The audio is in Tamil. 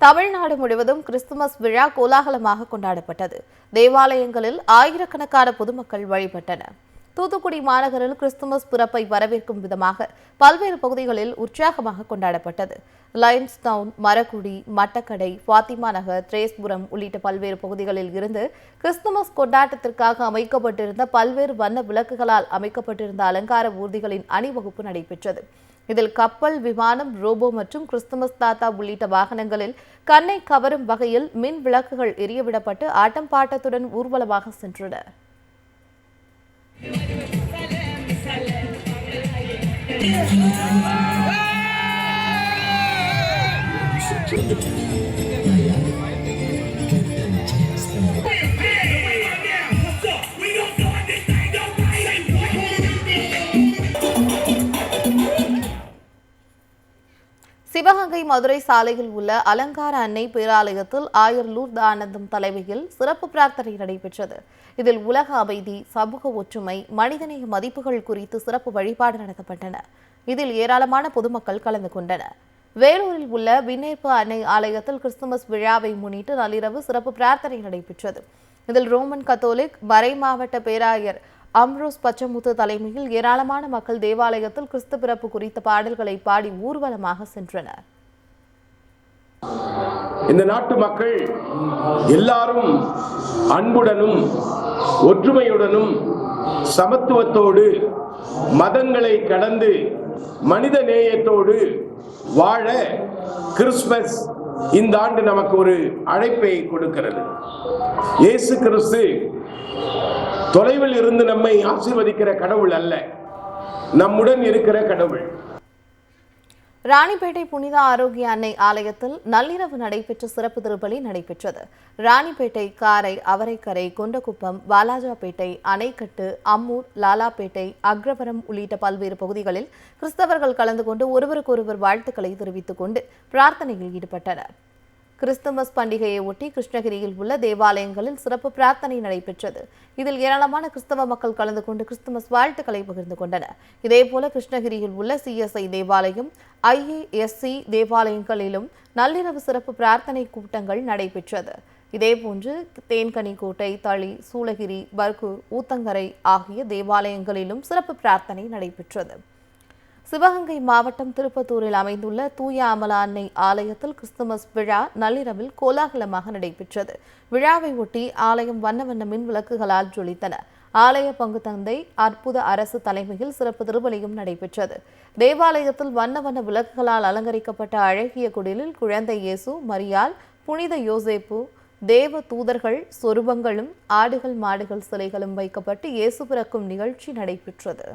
தமிழ்நாடு முழுவதும் கிறிஸ்துமஸ் விழா கோலாகலமாக கொண்டாடப்பட்டது. தேவாலயங்களில் ஆயிரக்கணக்கான பொதுமக்கள் வழிபட்டனர். தூத்துக்குடி மாநகரில் கிறிஸ்துமஸ் பிறப்பை வரவேற்கும் விதமாக பல்வேறு பகுதிகளில் உற்சாகமாக கொண்டாடப்பட்டது. லயன்ஸ் டவுன், மரக்குடி, மட்டக்கடை, பாத்திமா நகர், திரேஸ்புரம் உள்ளிட்ட பல்வேறு பகுதிகளில் இருந்து கிறிஸ்துமஸ் கொண்டாட்டத்திற்காக அமைக்கப்பட்டிருந்த பல்வேறு வண்ண விளக்குகளால் அமைக்கப்பட்டிருந்த அலங்கார ஊர்திகளின் அணிவகுப்பு நடைபெற்றது. இதில் கப்பல், விமானம், ரோபோ மற்றும் கிறிஸ்துமஸ் தாத்தா உள்ளிட்ட வாகனங்களில் கண்ணை கவரும் வகையில் மின் விளக்குகள் எரியவிடப்பட்டு ஆட்டம் பாட்டத்துடன் ஊர்வலமாக சென்றனர். சிவகங்கை மதுரை சாலையில் உள்ள அலங்கார அன்னை பேராலயத்தில் ஆயர் லூர்து ஆனந்தம் தலைமையில் சிறப்பு பிரார்த்தனை நடைபெற்றது. இதில் உலக அமைதி, சமூக ஒற்றுமை, மனிதநேய மதிப்புகள் குறித்து சிறப்பு வழிபாடு நடத்தப்பட்டன. இதில் ஏராளமான பொதுமக்கள் கலந்து கொண்டனர். வேலூரில் உள்ள விண்ணேற்பு அன்னை ஆலயத்தில் கிறிஸ்துமஸ் விழாவை முன்னிட்டு நள்ளிரவு சிறப்பு பிரார்த்தனை நடைபெற்றது. இதில் ரோமன் கத்தோலிக் மறை மாவட்ட பேராயர் அம்ரோஸ் பச்சமுத்து தலைமையில் ஏராளமான மக்கள் தேவாலயத்தில் கிறிஸ்து பிறப்பு குறித்த பாடல்களை பாடி ஊர்வலமாக சென்றனர். இந்த நாட்டு மக்கள் எல்லாரும் அன்புடனும் ஒற்றுமையுடனும் சமத்துவத்தோடு மதங்களை கடந்து மனித நேயத்தோடு வாழ கிறிஸ்துமஸ் இந்த ஆண்டு நமக்கு ஒரு அழைப்பை கொடுக்கிறது. இயேசு கிறிஸ்து தொலைவில் இருந்து நம்மை ஆசீர்வதிக்கிற கடவுள் அல்ல, நம்முடன் இருக்கிற கடவுள். ராணிப்பேட்டை புனித ஆரோக்கிய அன்னை ஆலயத்தில் நள்ளிரவு நடைபெற்ற சிறப்பு திருப்பலி நடைபெற்றது. ராணிப்பேட்டை, காரை, அவரைக்கரை, குண்டகுப்பம், வாலாஜாப்பேட்டை, அணைக்கட்டு, அம்மூர், லாலாப்பேட்டை, அக்ரவரம் உள்ளிட்ட பல்வேறு பகுதிகளில் கிறிஸ்தவர்கள் கலந்து கொண்டு ஒருவருக்கொருவர் வாழ்த்துக்களை தெரிவித்துக் கொண்டு பிரார்த்தனையில் ஈடுபட்டனர். கிறிஸ்துமஸ் பண்டிகையை ஒட்டி கிருஷ்ணகிரியில் உள்ள தேவாலயங்களில் சிறப்பு பிரார்த்தனை நடைபெற்றது. இதில் ஏராளமான கிறிஸ்தவ மக்கள் கலந்து கொண்டு கிறிஸ்துமஸ் வாழ்த்துக்களை பகிர்ந்து கொண்டனர். இதேபோல கிருஷ்ணகிரியில் உள்ள CSI தேவாலயம், IASC தேவாலயங்களிலும் நள்ளிரவு சிறப்பு பிரார்த்தனை கூட்டங்கள் நடைபெற்றது. இதேபோன்று தேன்கனிக்கோட்டை, தளி, சூளகிரி, பர்கூர், ஊத்தங்கரை ஆகிய தேவாலயங்களிலும் சிறப்பு பிரார்த்தனை நடைபெற்றது. சிவகங்கை மாவட்டம் திருப்பத்தூரில் அமைந்துள்ள தூய அமலா அன்னை ஆலயத்தில் கிறிஸ்துமஸ் விழா நள்ளிரவில் கோலாகலமாக நடைபெற்றது. விழாவை ஒட்டி ஆலயம் வண்ண வண்ண மின் விளக்குகளால் ஜொலித்தன. ஆலய பங்கு தந்தை அற்புத அரசு தலைமையில் சிறப்பு திருப்பலியும் நடைபெற்றது. தேவாலயத்தில் வண்ண வண்ண விளக்குகளால் அலங்கரிக்கப்பட்ட அழகிய குடிலில் குழந்தை இயேசு, மரியாள், புனித யோசேப்பு, தேவ தூதர்கள் சொரூபங்களும் ஆடுகள், மாடுகள் சிலைகளும் வைக்கப்பட்டு இயேசு பிறக்கும் நிகழ்ச்சி நடைபெற்றது.